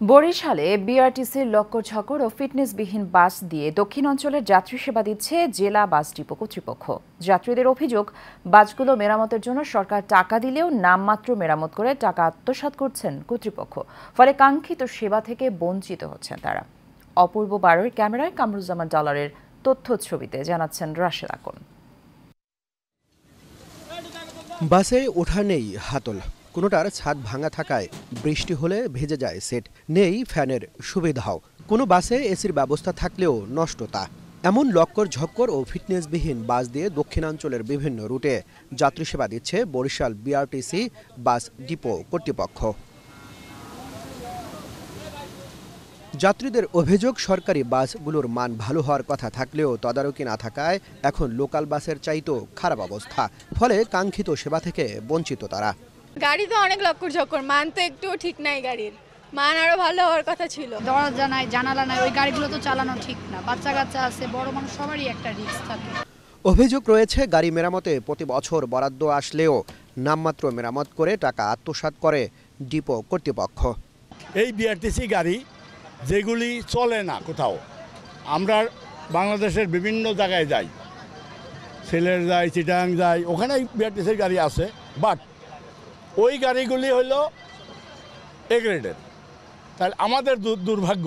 বরিশালে বিআরটিসির লক্কর-ঝক্কর ও ফিটনেসবিহীন বাস দিয়ে দক্ষিণ অঞ্চলের যাত্রী সেবা দিচ্ছে জেলা বাস ডিপো কর্তৃপক্ষ। যাত্রীদের অভিযোগ, বাসগুলো মেরামতের জন্য সরকার টাকা দিলেও নামমাত্র মেরামত করে টাকা আত্মসাৎ করছেন কর্তৃপক্ষ। ফলে কাঙ্ক্ষিত সেবা থেকে বঞ্চিত হচ্ছেন তারা। অপূর্ব বারোর ক্যামেরায় কামরুজ্জামান ডলারের তথ্য ছবিতে জানাচ্ছেন রাশেদ আকন। বাসে ওঠা নেই হাতল, কোনোটার ছাদ ভাঙা থাকায় বৃষ্টি হলে ভেজে যায় সেট, নেই ফ্যানের সুবিধাও। কোনো বাসে এসির ব্যবস্থা থাকলেও নষ্ট তা। এমন লক্কর ঝক্কর ও ফিটনেসবিহীন বাস দিয়ে দক্ষিণাঞ্চলের বিভিন্ন রুটে যাত্রী সেবা দিচ্ছে বরিশাল বিআরটিসি বাস ডিপো কর্তৃপক্ষ। যাত্রীদের অভিযোগ, সরকারি বাসগুলোর মান ভালো হওয়ার কথা থাকলেও তদারকি না থাকায় এখন লোকাল বাসের চাইতেও খারাপ অবস্থা। ফলে কাঙ্ক্ষিত সেবা থেকে বঞ্চিত তারা। গাড়ি তো অনেক লক্কর ঝক্কর, মান তো একটুও ঠিক নাই। গাড়ির মান আরো ভালো হওয়ার কথা ছিল। দরজা নাই, জানালা নাই, ওই গাড়িগুলো তো চালানো ঠিক না। বাচ্চা কাচ্চা আছে, বড় মানুষ, সবারই একটা রিস্ক থাকে। অভিযোগ রয়েছে, গাড়ি মেরামতে প্রতি বছর বরাদ্দ আসলেও নামমাত্র মেরামত করে টাকা আত্মসাৎ করে ডিপো কর্তৃপক্ষ। এই বিআরটিসি গাড়ি যেগুলি চলে না কোথাও, আমরা বাংলাদেশের বিভিন্ন জায়গায় যাই, সিলেট যাই, চিটাগাং যাই, ওখানে বিআরটিসির গাড়ি আছে, বাট ওই গাড়িগুলি হলো এ গ্রেডের। তাহলে আমাদের দুর্ভাগ্য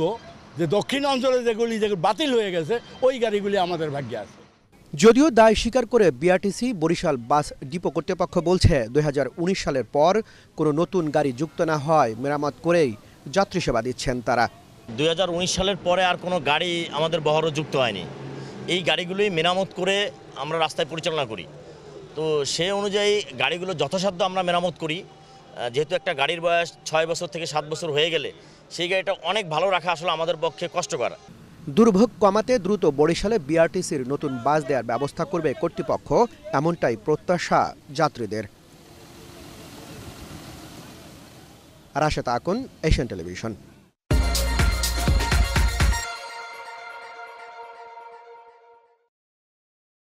যে দক্ষিণ অঞ্চলে যেগুলি বাতিল হয়ে গেছে, ওই গাড়িগুলি আমাদের ভাগ্যে আছে। যদিও দায় স্বীকার করে বিআরটিসি বরিশাল বাস ডিপো কর্তৃপক্ষ বলছে, 2019 সালের পর কোনো নতুন গাড়ি যুক্ত না হয় মেরামত করেই যাত্রী সেবা দিচ্ছেন তারা। 2019 সালের পরে আর কোনো গাড়ি আমাদের বহরে যুক্ত হয়নি। এই গাড়িগুলি মেরামত করে আমরা রাস্তায় পরিচালনা করি। তো সে অনুযায়ী গাড়িগুলো যথাসাধ্য আমরা মেরামত করি। যেহেতু একটা গাড়ির বয়স 6 বছর থেকে 7 বছর হয়ে গেলে সেই গাড়িটা অনেক ভালো রাখা আসলে আমাদের পক্ষে কষ্টকর। দুর্ভোগ কমাতে দ্রুত বরিশালে বিআরটিসির নতুন বাস দেওয়ার ব্যবস্থা করবে কর্তৃপক্ষ, এমনটাই প্রত্যাশা যাত্রীদের। Rashed Akon, Asian television.